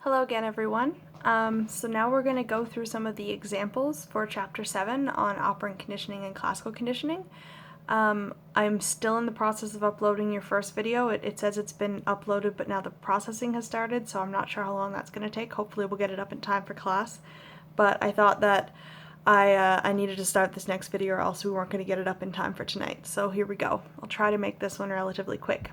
Hello again, everyone. So now we're going to go through some of the examples for Chapter 7 on operant conditioning and classical conditioning. I'm still in the process of uploading your first video. It says it's been uploaded, but now the processing has started, so I'm not sure how long that's going to take. Hopefully we'll get it up in time for class. But I thought that I needed to start this next video or else we weren't going to get it up in time for tonight. So here we go. I'll try to make this one relatively quick.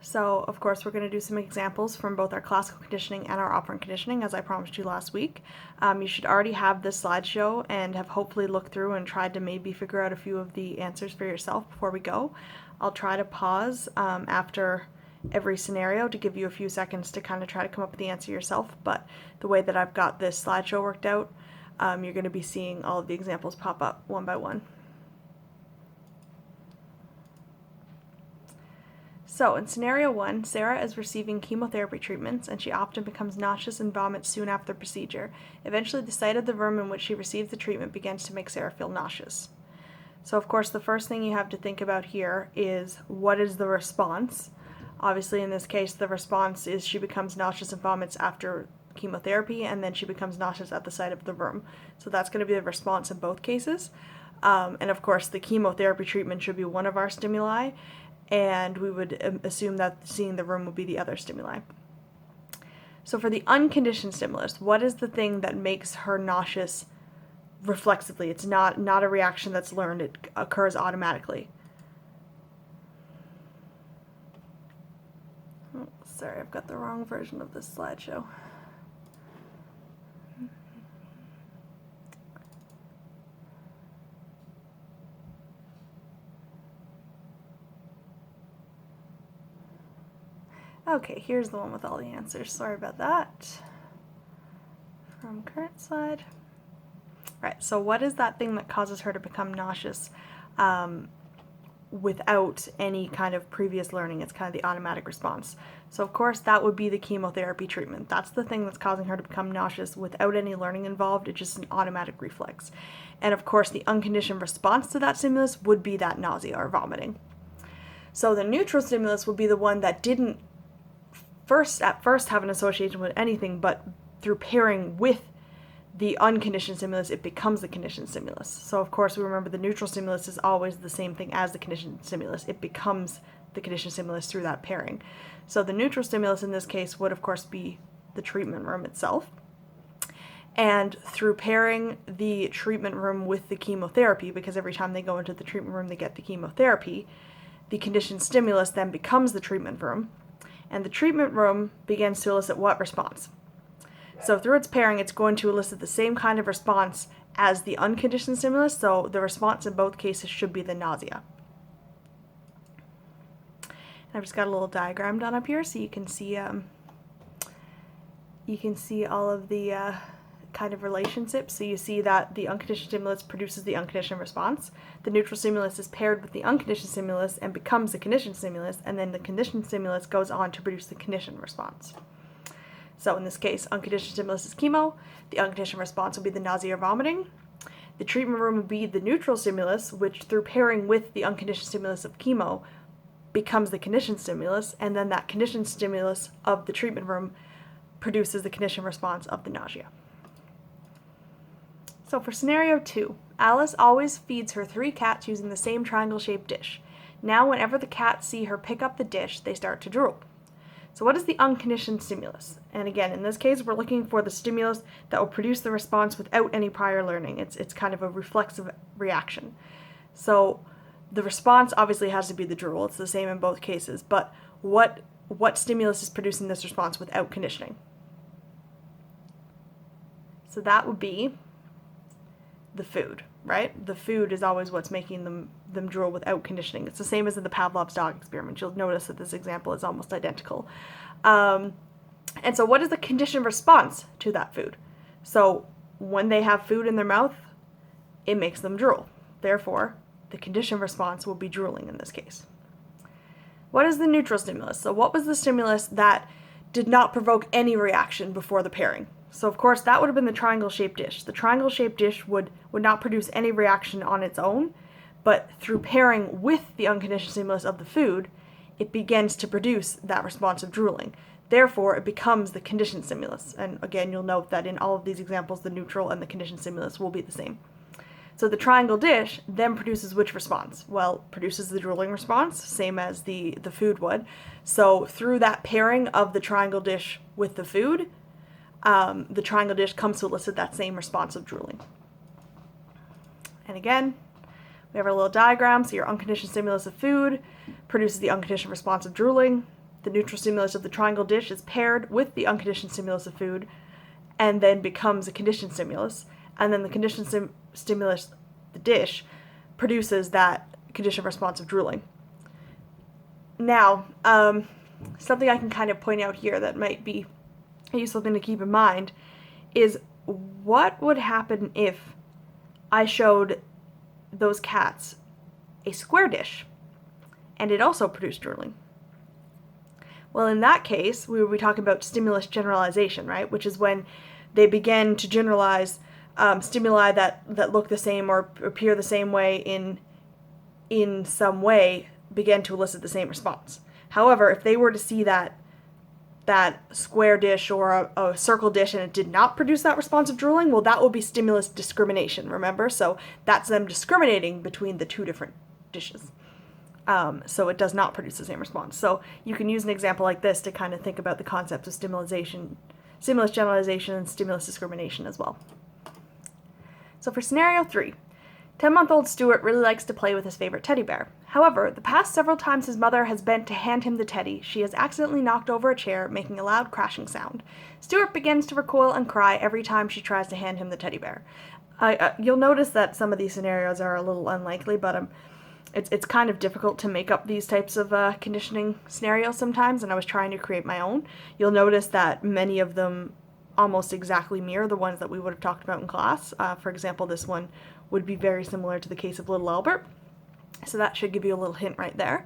So, of course, we're going to do some examples from both our classical conditioning and our operant conditioning, as I promised you last week. You should already have this slideshow and have hopefully looked through and tried to maybe figure out a few of the answers for yourself before we go. I'll try to pause after every scenario to give you a few seconds to kind of try to come up with the answer yourself, but the way that I've got this slideshow worked out, you're going to be seeing all of the examples pop up one by one. So, in scenario 1, Sarah is receiving chemotherapy treatments and she often becomes nauseous and vomits soon after the procedure. Eventually, the sight of the room in which she receives the treatment begins to make Sarah feel nauseous. So, of course, the first thing you have to think about here is what is the response? Obviously, in this case, the response is she becomes nauseous and vomits after chemotherapy, and then she becomes nauseous at the sight of the room. So that's going to be the response in both cases. And of course, the chemotherapy treatment should be one of our stimuli, and we would assume that seeing the room would be the other stimuli. So for the unconditioned stimulus, what is the thing that makes her nauseous reflexively? It's not a reaction that's learned, it occurs automatically. Oh, sorry, I've got the wrong version of this slideshow. Okay, here's the one with all the answers. Sorry about that. From current slide. Right, so what is that thing that causes her to become nauseous without any kind of previous learning? It's kind of the automatic response. So of course that would be the chemotherapy treatment. That's the thing that's causing her to become nauseous without any learning involved. It's just an automatic reflex. And of course the unconditioned response to that stimulus would be that nausea or vomiting. So the neutral stimulus would be the one that didn't at first have an association with anything, but through pairing with the unconditioned stimulus, it becomes the conditioned stimulus. So of course we remember the neutral stimulus is always the same thing as the conditioned stimulus. It becomes the conditioned stimulus through that pairing. So the neutral stimulus in this case would of course be the treatment room itself. And through pairing the treatment room with the chemotherapy, because every time they go into the treatment room they get the chemotherapy, the conditioned stimulus then becomes the treatment room. And the treatment room begins to elicit what response? So through its pairing, it's going to elicit the same kind of response as the unconditioned stimulus, so the response in both cases should be the nausea. And I've just got a little diagram done up here so you can see all of the kind of relationships. So you see that the unconditioned stimulus produces the unconditioned response. The neutral stimulus is paired with the unconditioned stimulus and becomes the conditioned stimulus, and then the conditioned stimulus goes on to produce the conditioned response. So in this case, unconditioned stimulus is chemo. The unconditioned response will be the nausea or vomiting. The treatment room would be the neutral stimulus, which through pairing with the unconditioned stimulus of chemo becomes the conditioned stimulus, and then that conditioned stimulus of the treatment room produces the conditioned response of the nausea. So for scenario 2, Alice always feeds her 3 cats using the same triangle-shaped dish. Now whenever the cats see her pick up the dish, they start to drool. So what is the unconditioned stimulus? And again, in this case, we're looking for the stimulus that will produce the response without any prior learning. It's kind of a reflexive reaction. So the response obviously has to be the drool. It's the same in both cases. But what stimulus is producing this response without conditioning? So that would be the food, right? The food is always what's making them drool without conditioning. It's the same as in the Pavlov's dog experiment. You'll notice that this example is almost identical. And so what is the conditioned response to that food? So when they have food in their mouth, it makes them drool. Therefore, the conditioned response will be drooling in this case. What is the neutral stimulus? So what was the stimulus that did not provoke any reaction before the pairing? So of course that would have been the triangle-shaped dish. The triangle-shaped dish would not produce any reaction on its own, but through pairing with the unconditioned stimulus of the food, it begins to produce that response of drooling. Therefore, it becomes the conditioned stimulus. And again, you'll note that in all of these examples, the neutral and the conditioned stimulus will be the same. So the triangle dish then produces which response? Well, produces the drooling response, same as the food would. So through that pairing of the triangle dish with the food, the triangle dish comes to elicit that same response of drooling. And again, we have our little diagram. So your unconditioned stimulus of food produces the unconditioned response of drooling. The neutral stimulus of the triangle dish is paired with the unconditioned stimulus of food and then becomes a conditioned stimulus. And then the conditioned stimulus, the dish, produces that conditioned response of drooling. Now, something I can kind of point out here that might be a useful thing to keep in mind is what would happen if I showed those cats a square dish and it also produced drooling? Well, in that case, we would be talking about stimulus generalization, right? Which is when they begin to generalize stimuli that look the same or appear the same way in some way begin to elicit the same response. However, if they were to see that square dish or a circle dish and it did not produce that response of drooling, well, that would be stimulus discrimination, remember? So that's them discriminating between the two different dishes. So it does not produce the same response. So you can use an example like this to kind of think about the concepts of stimulus generalization, and stimulus discrimination as well. So for scenario 3, 10-month-old Stuart really likes to play with his favorite teddy bear. However, the past several times his mother has bent to hand him the teddy, she has accidentally knocked over a chair, making a loud crashing sound. Stuart begins to recoil and cry every time she tries to hand him the teddy bear. You'll notice that some of these scenarios are a little unlikely, but it's kind of difficult to make up these types of conditioning scenarios sometimes, and I was trying to create my own. You'll notice that many of them almost exactly mirror the ones that we would have talked about in class. For example, this one would be very similar to the case of little Albert, so that should give you a little hint right there.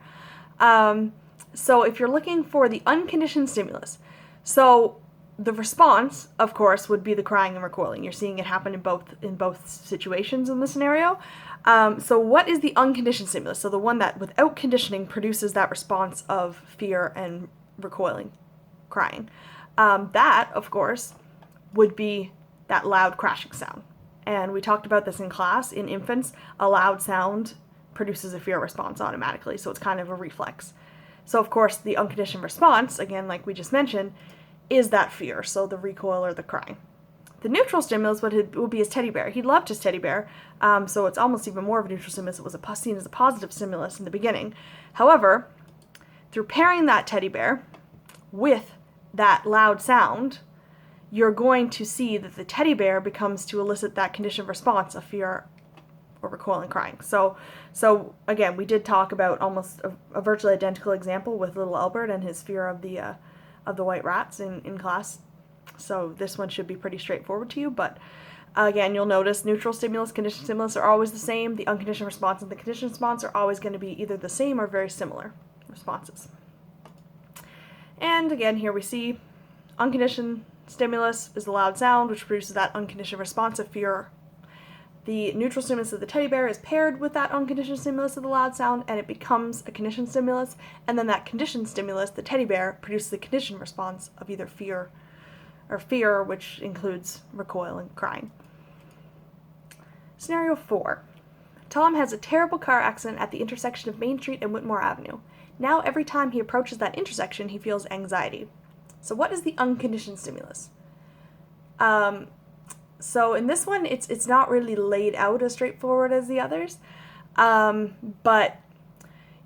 So if you're looking for the unconditioned stimulus, so the response, of course, would be the crying and recoiling. You're seeing it happen in both situations in the scenario. So what is the unconditioned stimulus? So the one that, without conditioning, produces that response of fear and recoiling, crying. That, of course, would be that loud crashing sound. And we talked about this in class. In infants, a loud sound produces a fear response automatically, so it's kind of a reflex. So, of course, the unconditioned response, again, like we just mentioned, is that fear, so the recoil or the crying. The neutral stimulus would be his teddy bear. He loved his teddy bear, so it's almost even more of a neutral stimulus. It was seen as a positive stimulus in the beginning. However, through pairing that teddy bear with that loud sound, you're going to see that the teddy bear becomes to elicit that conditioned response of fear or recoil and crying. So again, we did talk about almost a virtually identical example with little Albert and his fear of the white rats in class. So this one should be pretty straightforward to you, but again, you'll notice neutral stimulus, conditioned stimulus are always the same. The unconditioned response and the conditioned response are always going to be either the same or very similar responses. And again, here we see unconditioned stimulus is the loud sound, which produces that unconditioned response of fear. The neutral stimulus of the teddy bear is paired with that unconditioned stimulus of the loud sound, and it becomes a conditioned stimulus, and then that conditioned stimulus, the teddy bear, produces the conditioned response of either fear, which includes recoil and crying. Scenario 4. Tom has a terrible car accident at the intersection of Main Street and Whitmore Avenue. Now every time he approaches that intersection, he feels anxiety. So what is the unconditioned stimulus? So in this one, it's not really laid out as straightforward as the others, but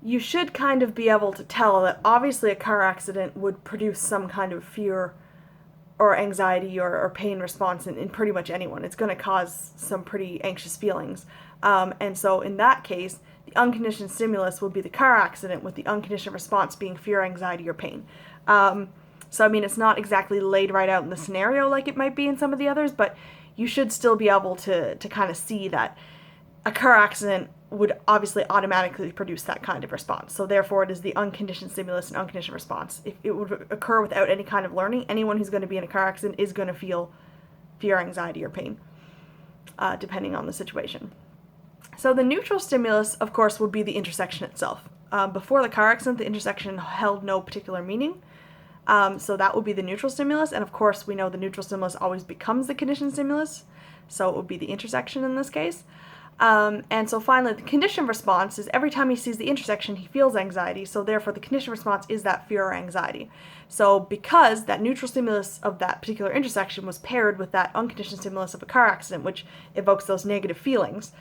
you should kind of be able to tell that obviously a car accident would produce some kind of fear or anxiety or pain response in pretty much anyone. It's going to cause some pretty anxious feelings. And so in that case, the unconditioned stimulus will be the car accident with the unconditioned response being fear, anxiety, or pain. So I mean, it's not exactly laid right out in the scenario like it might be in some of the others, but you should still be able to kind of see that a car accident would obviously automatically produce that kind of response. So therefore, it is the unconditioned stimulus and unconditioned response. If it would occur without any kind of learning, anyone who's going to be in a car accident is going to feel fear, anxiety, or pain, depending on the situation. So the neutral stimulus, of course, would be the intersection itself. Before the car accident, the intersection held no particular meaning. So that would be the neutral stimulus, and of course we know the neutral stimulus always becomes the conditioned stimulus, so it would be the intersection in this case. And so finally, the conditioned response is every time he sees the intersection, he feels anxiety, so therefore the conditioned response is that fear or anxiety. So because that neutral stimulus of that particular intersection was paired with that unconditioned stimulus of a car accident, which evokes those negative feelings,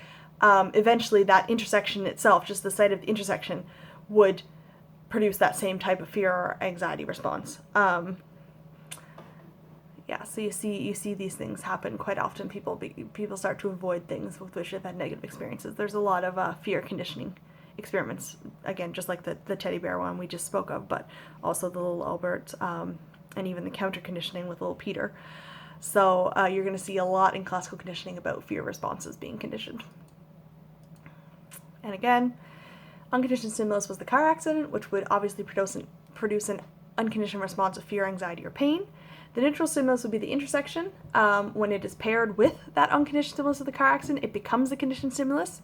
eventually that intersection itself, just the sight of the intersection, would produce that same type of fear or anxiety response. Yeah, so you see these things happen quite often. People start to avoid things with which they've had negative experiences. There's a lot of fear conditioning experiments, again, just like the teddy bear one we just spoke of, but also the little Albert, and even the counter conditioning with little Peter. So you're going to see a lot in classical conditioning about fear responses being conditioned. And again, unconditioned stimulus was the car accident, which would obviously produce an unconditioned response of fear, anxiety, or pain. The neutral stimulus would be the intersection. When it is paired with that unconditioned stimulus of the car accident, it becomes the conditioned stimulus.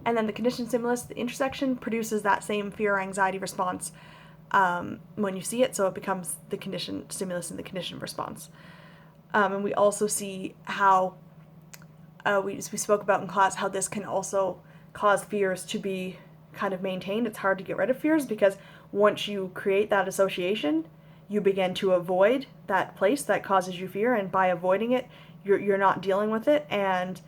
And then the conditioned stimulus, the intersection, produces that same fear or anxiety response when you see it, so it becomes the conditioned stimulus and the conditioned response. And we also see how, we spoke about in class, how this can also cause fears to be kind of maintained. It's hard to get rid of fears because once you create that association, you begin to avoid that place that causes you fear, and by avoiding it, you're not dealing with it, and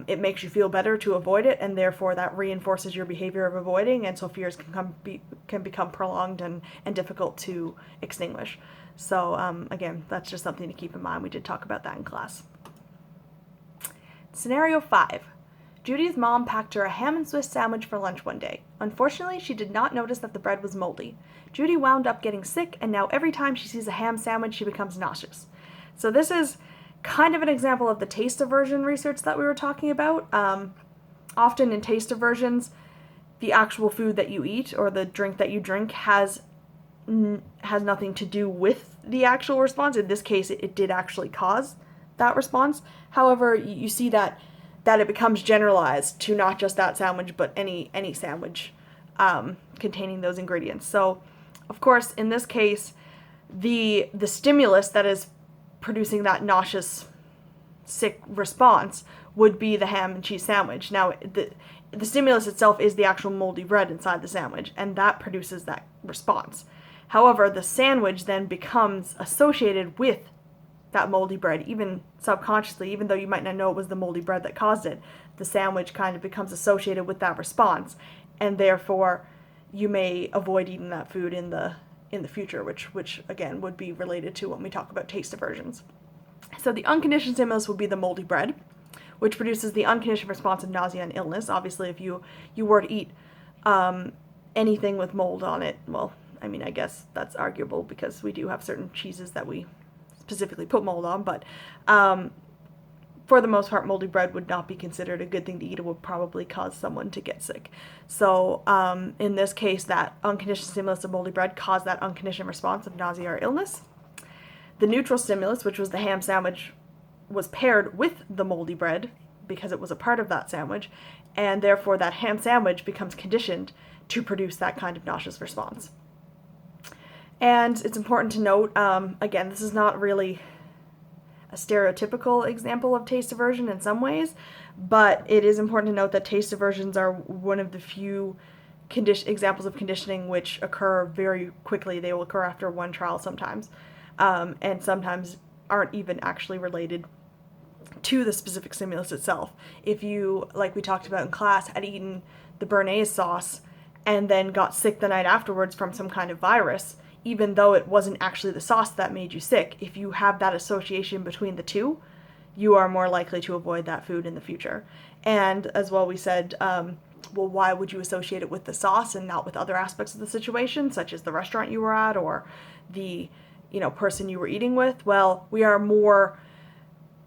it makes you feel better to avoid it, and therefore that reinforces your behavior of avoiding, and so fears can become prolonged and difficult to extinguish. So again, that's just something to keep in mind. We did talk about that in class. Scenario 5. Judy's mom packed her a ham and Swiss sandwich for lunch one day. Unfortunately, she did not notice that the bread was moldy. Judy wound up getting sick, and now every time she sees a ham sandwich, she becomes nauseous. So this is kind of an example of the taste aversion research that we were talking about. Often in taste aversions, the actual food that you eat or the drink that you drink has nothing to do with the actual response. In this case, it did actually cause that response. However, you see that it becomes generalized to not just that sandwich, but any sandwich containing those ingredients. So, of course, in this case, the stimulus that is producing that nauseous, sick response would be the ham and cheese sandwich. Now, the stimulus itself is the actual moldy bread inside the sandwich, and that produces that response. However, the sandwich then becomes associated with that moldy bread, even subconsciously, even though you might not know it was the moldy bread that caused it. The sandwich kind of becomes associated with that response, and therefore you may avoid eating that food in the future, which again would be related to when we talk about taste aversions. So the unconditioned stimulus would be the moldy bread, which produces the unconditioned response of nausea and illness. Obviously, if you were to eat anything with mold on it, well, I mean, I guess that's arguable because we do have certain cheeses that we specifically put mold on, but for the most part, moldy bread would not be considered a good thing to eat. It would probably cause someone to get sick. So in this case, that unconditioned stimulus of moldy bread caused that unconditioned response of nausea or illness. The neutral stimulus, which was the ham sandwich, was paired with the moldy bread because it was a part of that sandwich, and therefore that ham sandwich becomes conditioned to produce that kind of nauseous response. And it's important to note, again, this is not really a stereotypical example of taste aversion in some ways, but it is important to note that taste aversions are one of the few examples of conditioning which occur very quickly. They will occur after one trial sometimes, and sometimes aren't even actually related to the specific stimulus itself. If you, like we talked about in class, had eaten the béarnaise sauce and then got sick the night afterwards from some kind of virus, even though it wasn't actually the sauce that made you sick, if you have that association between the two, you are more likely to avoid that food in the future. And as well, we said, well, why would you associate it with the sauce and not with other aspects of the situation, such as the restaurant you were at or the person you were eating with? Well, we are more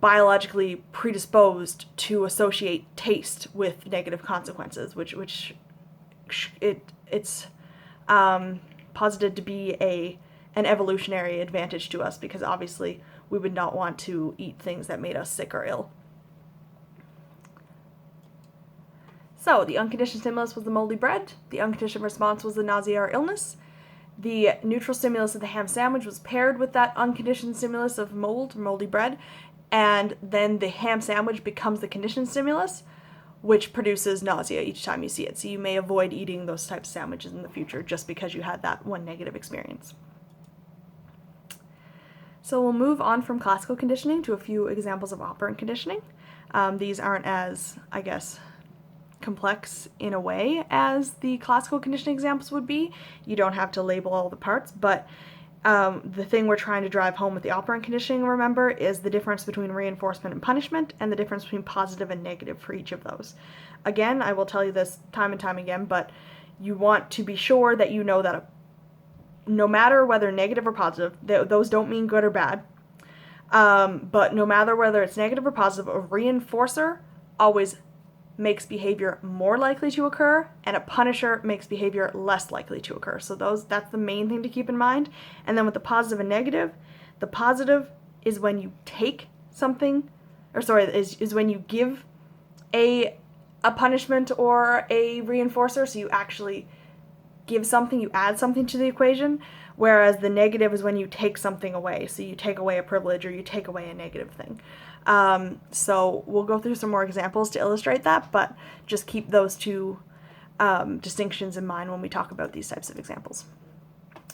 biologically predisposed to associate taste with negative consequences, which it's posited to be an evolutionary advantage to us, because obviously we would not want to eat things that made us sick or ill. So the unconditioned stimulus was the moldy bread. The unconditioned response was the nausea or illness. the neutral stimulus of the ham sandwich was paired with that unconditioned stimulus of mold, moldy bread, and then the ham sandwich becomes the conditioned stimulus, which produces nausea each time you see it. So you may avoid eating those types of sandwiches in the future just because you had that one negative experience. So we'll move on from classical conditioning to a few examples of operant conditioning. These aren't as, I guess, complex in a way as the classical conditioning examples would be. You don't have to label all the parts, but the thing we're trying to drive home with the operant conditioning, remember, is the difference between reinforcement and punishment and the difference between positive and negative for each of those. Again, I will tell you this time and time again, but you want to be sure that you know that no matter whether negative or positive, those don't mean good or bad, but no matter whether it's negative or positive, a reinforcer always makes behavior more likely to occur, and a punisher makes behavior less likely to occur. So that's the main thing to keep in mind. And then with the positive and negative, the positive is when you take something, is when you give a punishment or a reinforcer, so you actually give something, you add something to the equation, whereas the negative is when you take something away, so you take away a privilege or you take away a negative thing. So we'll go through some more examples to illustrate that, but just keep those two distinctions in mind when we talk about these types of examples.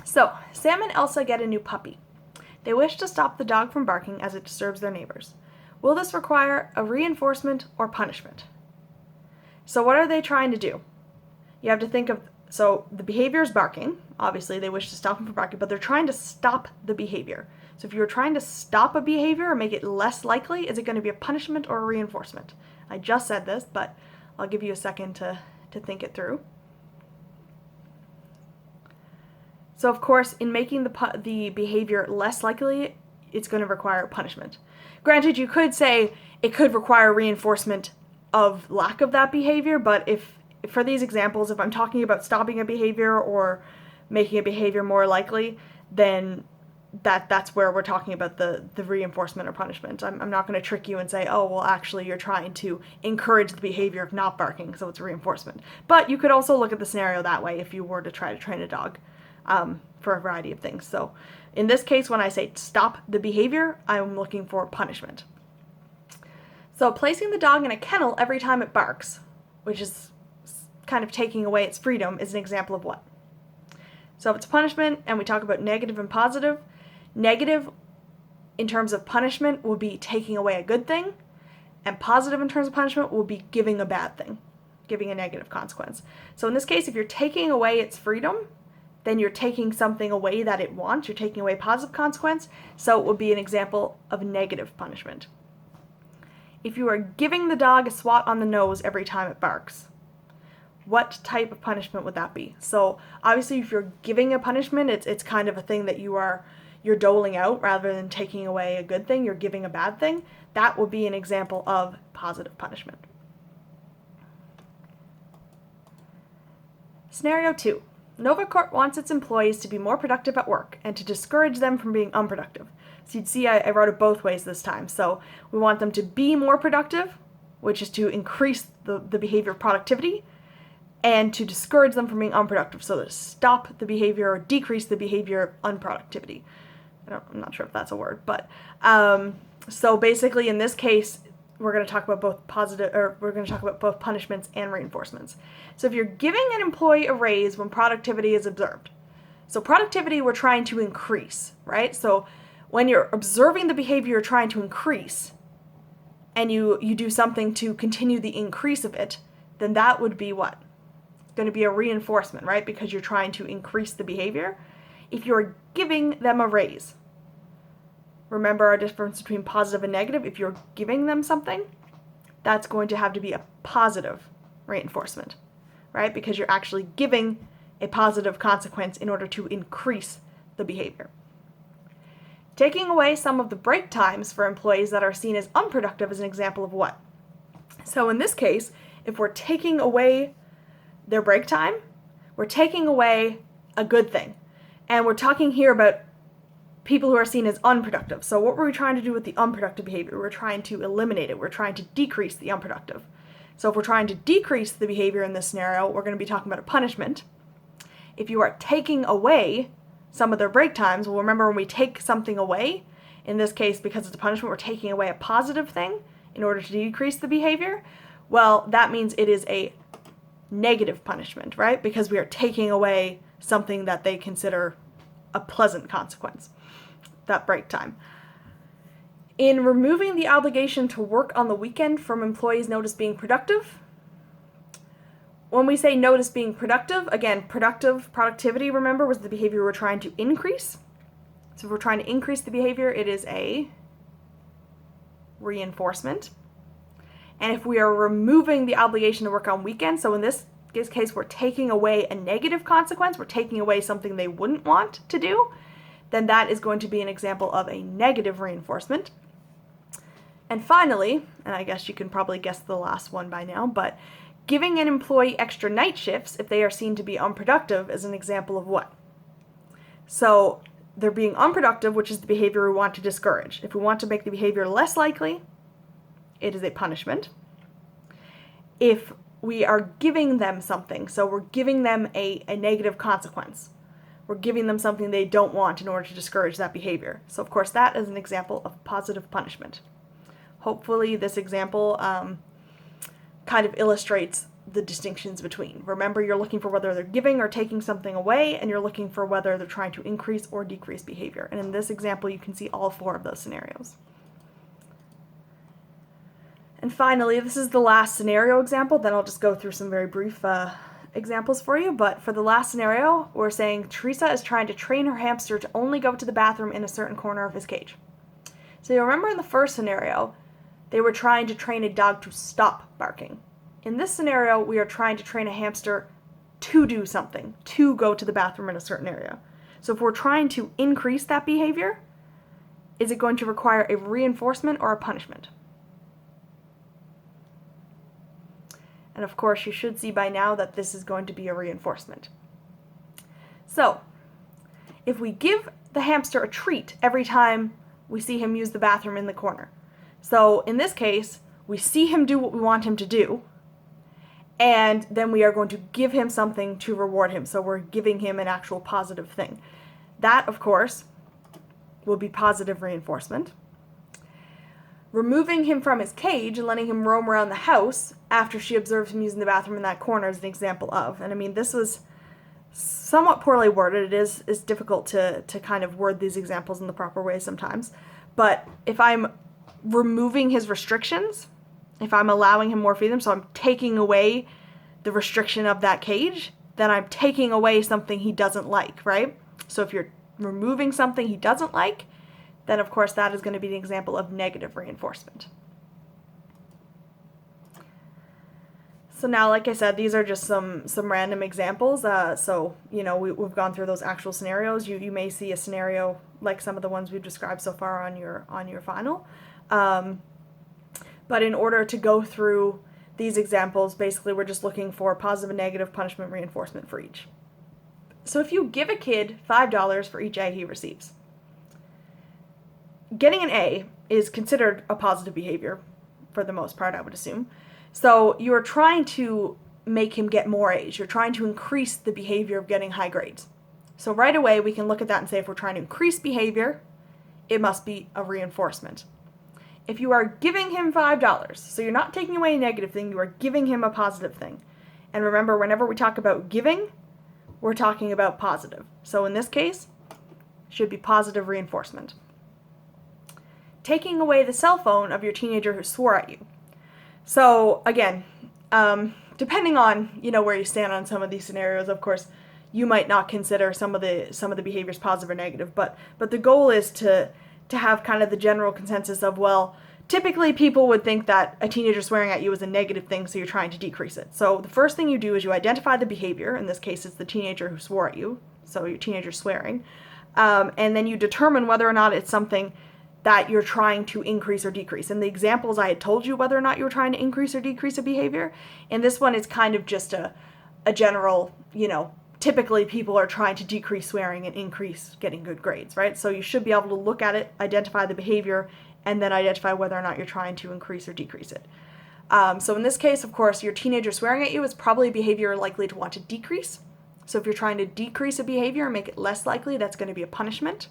So, Sam and Elsa get a new puppy. They wish to stop the dog from barking as it disturbs their neighbors. Will this require a reinforcement or punishment? So what are they trying to do? You have to think of, so the behavior is barking. Obviously, they wish to stop him from barking, but they're trying to stop the behavior. So if you're trying to stop a behavior or make it less likely, is it going to be a punishment or a reinforcement? I just said this, but I'll give you a second to think it through. So of course, in making the behavior less likely, it's going to require punishment. Granted, you could say it could require reinforcement of lack of that behavior, but if for these examples, if I'm talking about stopping a behavior or making a behavior more likely, then that's where we're talking about the reinforcement or punishment. I'm not going to trick you and say, oh, well, actually, you're trying to encourage the behavior of not barking, so it's a reinforcement. But you could also look at the scenario that way if you were to try to train a dog for a variety of things. So in this case, when I say stop the behavior, I'm looking for punishment. So placing the dog in a kennel every time it barks, which is kind of taking away its freedom, is an example of what? So if it's punishment and we talk about negative and positive, negative in terms of punishment will be taking away a good thing, and positive in terms of punishment will be giving a bad thing, giving a negative consequence. So in this case, if you're taking away its freedom, then you're taking something away that it wants, you're taking away positive consequence, so it would be an example of negative punishment. If you are giving the dog a swat on the nose every time it barks, what type of punishment would that be? So obviously if you're giving a punishment, it's kind of a thing that you're doling out rather than taking away a good thing, you're giving a bad thing. That would be an example of positive punishment. Scenario 2. Novacorp wants its employees to be more productive at work and to discourage them from being unproductive. So you'd see I wrote it both ways this time. So we want them to be more productive, which is to increase the behavior of productivity, and to discourage them from being unproductive, so to stop the behavior or decrease the behavior of unproductivity. I'm not sure if that's a word, but so basically in this case, we're going to talk about both punishments and reinforcements. So if you're giving an employee a raise when productivity is observed, so productivity we're trying to increase, right? So when you're observing the behavior you're trying to increase, and you do something to continue the increase of it, then that would be what? Going to be a reinforcement, right? Because you're trying to increase the behavior. If you're giving them a raise, remember our difference between positive and negative. If you're giving them something, that's going to have to be a positive reinforcement, right? Because you're actually giving a positive consequence in order to increase the behavior. Taking away some of the break times for employees that are seen as unproductive is an example of what? So in this case, if we're taking away their break time, we're taking away a good thing. And we're talking here about people who are seen as unproductive. So what were we trying to do with the unproductive behavior? We're trying to eliminate it. We're trying to decrease the unproductive. So if we're trying to decrease the behavior in this scenario, we're going to be talking about a punishment. If you are taking away some of their break times, well, remember when we take something away, in this case, because it's a punishment, we're taking away a positive thing in order to decrease the behavior. Well, that means it is a negative punishment, right? Because we are taking away something that they consider a pleasant consequence, that break time. In removing the obligation to work on the weekend from employees noticed being productive, when we say notice being productive, again, productivity, remember, was the behavior we're trying to increase. So if we're trying to increase the behavior, it is a reinforcement. And if we are removing the obligation to work on weekends, so in this case, we're taking away a negative consequence, we're taking away something they wouldn't want to do, then that is going to be an example of a negative reinforcement. And finally, and I guess you can probably guess the last one by now, but giving an employee extra night shifts if they are seen to be unproductive is an example of what? So they're being unproductive, which is the behavior we want to discourage. If we want to make the behavior less likely, it is a punishment. If we are giving them something, so we're giving them a negative consequence, we're giving them something they don't want in order to discourage that behavior. So of course that is an example of positive punishment. Hopefully this example kind of illustrates the distinctions between. Remember, you're looking for whether they're giving or taking something away, and you're looking for whether they're trying to increase or decrease behavior. And in this example, you can see all 4 of those scenarios. And finally, this is the last scenario example, then I'll just go through some very brief examples for you. But for the last scenario, we're saying Teresa is trying to train her hamster to only go to the bathroom in a certain corner of his cage. So you remember in the first scenario, they were trying to train a dog to stop barking. In this scenario, we are trying to train a hamster to do something, to go to the bathroom in a certain area. So if we're trying to increase that behavior, is it going to require a reinforcement or a punishment? And of course, you should see by now that this is going to be a reinforcement. So, if we give the hamster a treat every time we see him use the bathroom in the corner. So in this case, we see him do what we want him to do, and then we are going to give him something to reward him. So we're giving him an actual positive thing. That, of course, will be positive reinforcement. Removing him from his cage and letting him roam around the house after she observes him using the bathroom in that corner is an example of. And I mean, this was somewhat poorly worded. It's difficult to kind of word these examples in the proper way sometimes. But if I'm removing his restrictions, if I'm allowing him more freedom, so I'm taking away the restriction of that cage, then I'm taking away something he doesn't like, right? So if you're removing something he doesn't like, then of course that is going to be an example of negative reinforcement. So now, like I said, these are just some random examples. So, you know, we've gone through those actual scenarios. You may see a scenario like some of the ones we've described so far on your final. But in order to go through these examples, basically we're just looking for positive and negative punishment reinforcement for each. So if you give a kid $5 for each A he receives, getting an A is considered a positive behavior for the most part, I would assume. So you're trying to make him get more A's. You're trying to increase the behavior of getting high grades. So right away we can look at that and say if we're trying to increase behavior, it must be a reinforcement. If you are giving him $5, so you're not taking away a negative thing, you are giving him a positive thing. And remember, whenever we talk about giving, we're talking about positive. So in this case, should be positive reinforcement. Taking away the cell phone of your teenager who swore at you. So again, depending on, you know, where you stand on some of these scenarios, of course, you might not consider some of the behaviors positive or negative, but the goal is to have kind of the general consensus of, well, typically people would think that a teenager swearing at you is a negative thing, so you're trying to decrease it. So the first thing you do is you identify the behavior. In this case, it's the teenager who swore at you, so your teenager swearing. And then you determine whether or not it's something that you're trying to increase or decrease. In the examples, I had told you whether or not you were trying to increase or decrease a behavior. And this one is kind of just a general, you know, typically people are trying to decrease swearing and increase getting good grades, right? So you should be able to look at it, identify the behavior, and then identify whether or not you're trying to increase or decrease it. So in this case, of course, your teenager swearing at you is probably a behavior you're likely to want to decrease. So if you're trying to decrease a behavior and make it less likely, that's going to be a punishment.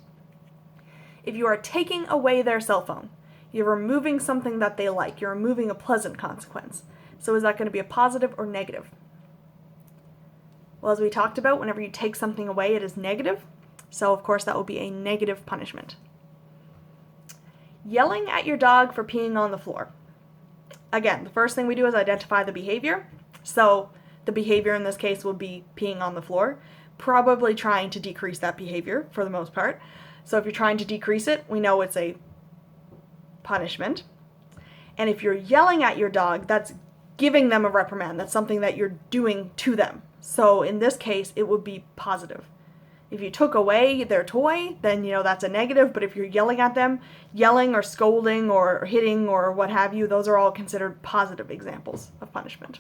If you are taking away their cell phone, you're removing something that they like, you're removing a pleasant consequence. So is that going to be a positive or negative? Well, as we talked about, whenever you take something away, it is negative. So of course that will be a negative punishment. Yelling at your dog for peeing on the floor. Again, the first thing we do is identify the behavior. So the behavior in this case would be peeing on the floor, probably trying to decrease that behavior for the most part. So if you're trying to decrease it, we know it's a punishment. And if you're yelling at your dog, that's giving them a reprimand. That's something that you're doing to them. So in this case, it would be positive. If you took away their toy, then that's a negative, but if you're yelling at them, yelling or scolding or hitting or what have you, those are all considered positive examples of punishment.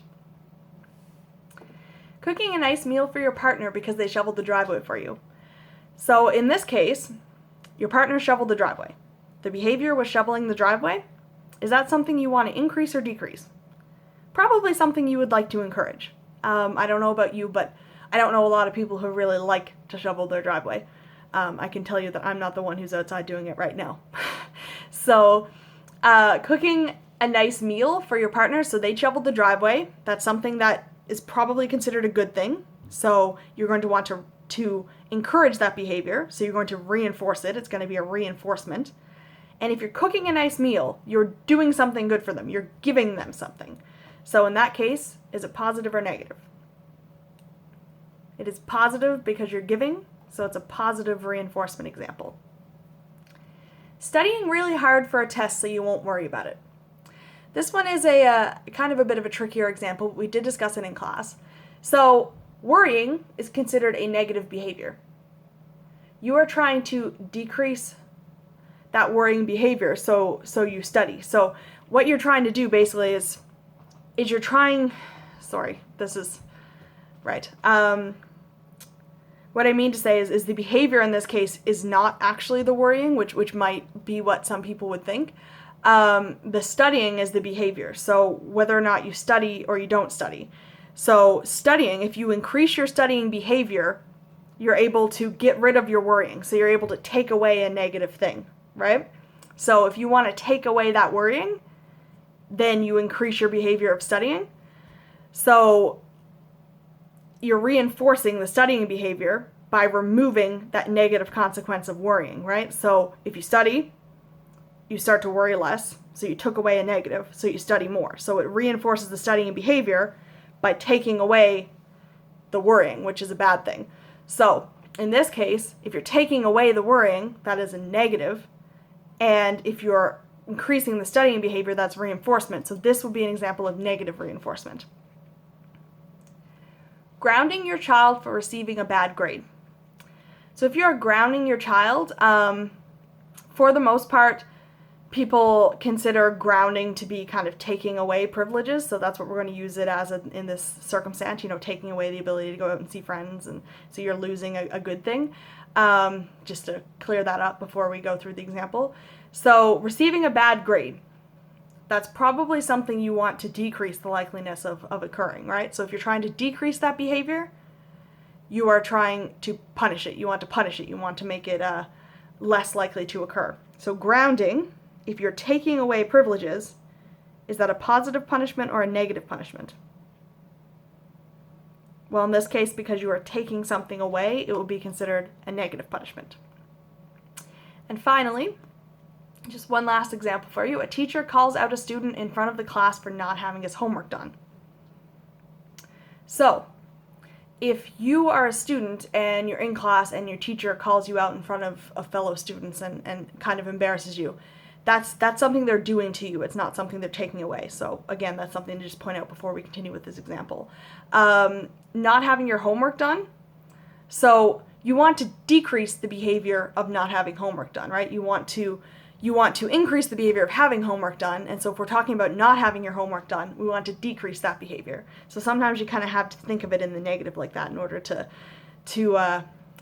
Cooking a nice meal for your partner because they shoveled the driveway for you. So in this case, your partner shoveled the driveway. The behavior was shoveling the driveway. Is that something you want to increase or decrease? Probably something you would like to encourage. I don't know about you, but I don't know a lot of people who really like to shovel their driveway. I can tell you that I'm not the one who's outside doing it right now. So cooking a nice meal for your partner, so they shoveled the driveway, that's something that is probably considered a good thing. So you're going to want to encourage that behavior. So you're going to reinforce it. It's going to be a reinforcement. And if you're cooking a nice meal, you're doing something good for them. You're giving them something. So in that case, is it positive or negative? It is positive because you're giving, so it's a positive reinforcement example. Studying really hard for a test so you won't worry about it. This one is a kind of a bit of a trickier example. We did discuss it in class. So worrying is considered a negative behavior. You are trying to decrease that worrying behavior, so you study. So what you're trying to do basically is you're trying, what I mean to say is the behavior in this case is not actually the worrying, which might be what some people would think. The studying is the behavior. So whether or not you study or you don't study. So studying, if you increase your studying behavior, you're able to get rid of your worrying. So you're able to take away a negative thing, right? So if you want to take away that worrying, then you increase your behavior of studying. So you're reinforcing the studying behavior by removing that negative consequence of worrying, right? So if you study, you start to worry less, so you took away a negative, so you study more. So it reinforces the studying behavior by taking away the worrying, which is a bad thing. So in this case, if you're taking away the worrying, that is a negative, and if you're increasing the studying behavior, that's reinforcement. So this would be an example of negative reinforcement. Grounding your child for receiving a bad grade. So if you're grounding your child, for the most part, people consider grounding to be kind of taking away privileges. So that's what we're going to use it as in this circumstance, taking away the ability to go out and see friends. And so you're losing a good thing. Just to clear that up before we go through the example. So receiving a bad grade, that's probably something you want to decrease the likeliness of occurring, right? So if you're trying to decrease that behavior, you are trying to punish it. You want to punish it. You want to make it less likely to occur. So grounding, if you're taking away privileges, is that a positive punishment or a negative punishment? Well, in this case, because you are taking something away, it will be considered a negative punishment. And finally, just one last example for you. A teacher calls out a student in front of the class for not having his homework done. So, if you are a student and you're in class and your teacher calls you out in front of fellow students and kind of embarrasses you, that's something they're doing to you. It's not something they're taking away. So again, that's something to just point out before we continue with this example. Not having your homework done. So you want to decrease the behavior of not having homework done, right? You want to increase the behavior of having homework done. And so if we're talking about not having your homework done, we want to decrease that behavior. So sometimes you kind of have to think of it in the negative like that in order to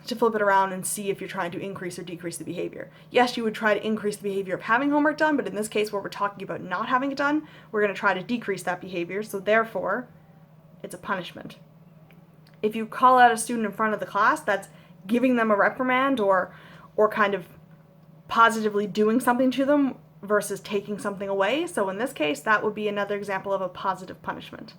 flip it around and see if you're trying to increase or decrease the behavior. Yes, you would try to increase the behavior of having homework done, but in this case where we're talking about not having it done, we're going to try to decrease that behavior. So therefore, it's a punishment. If you call out a student in front of the class, that's giving them a reprimand or kind of positively doing something to them versus taking something away. So in this case, that would be another example of a positive punishment.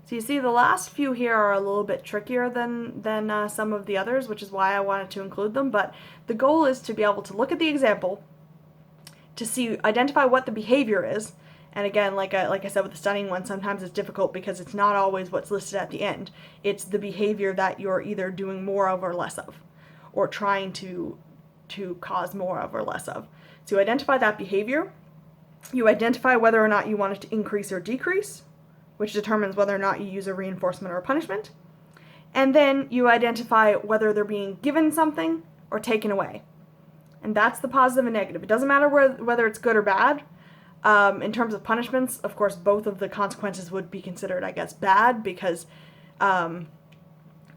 So you see the last few here are a little bit trickier than some of the others, which is why I wanted to include them. But the goal is to be able to look at the example, to identify what the behavior is. And again, like I said with the studying one, sometimes it's difficult because it's not always what's listed at the end. It's the behavior that you're either doing more of or less of, or trying to cause more of or less of. So you identify that behavior. You identify whether or not you want it to increase or decrease, which determines whether or not you use a reinforcement or a punishment. And then you identify whether they're being given something or taken away. And that's the positive and negative. It doesn't matter whether it's good or bad. In terms of punishments, of course, both of the consequences would be considered, I guess, bad because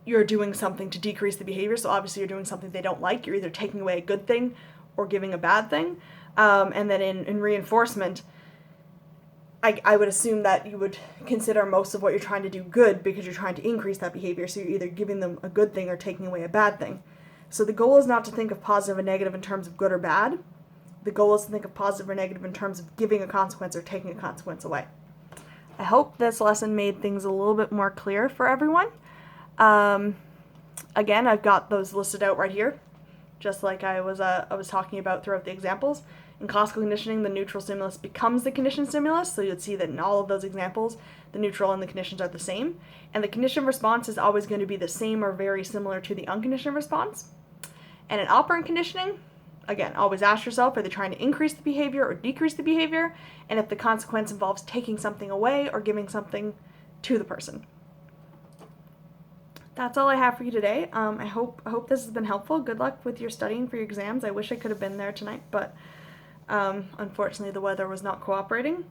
you're doing something to decrease the behavior. So obviously you're doing something they don't like. You're either taking away a good thing or giving a bad thing. And then in reinforcement, I would assume that you would consider most of what you're trying to do good because you're trying to increase that behavior. So you're either giving them a good thing or taking away a bad thing. So the goal is not to think of positive and negative in terms of good or bad. The goal is to think of positive or negative in terms of giving a consequence or taking a consequence away. I hope this lesson made things a little bit more clear for everyone. Again, I've got those listed out right here, just like I was talking about throughout the examples. In classical conditioning, the neutral stimulus becomes the conditioned stimulus, so you'd see that in all of those examples, the neutral and the conditions are the same. And the conditioned response is always going to be the same or very similar to the unconditioned response. And in operant conditioning, again, always ask yourself, are they trying to increase the behavior or decrease the behavior? And if the consequence involves taking something away or giving something to the person. That's all I have for you today. I hope this has been helpful. Good luck with your studying for your exams. I wish I could have been there tonight, but unfortunately the weather was not cooperating.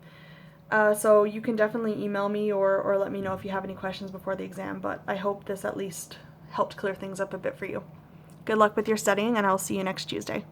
So you can definitely email me or let me know if you have any questions before the exam, but I hope this at least helped clear things up a bit for you. Good luck with your studying, and I'll see you next Tuesday.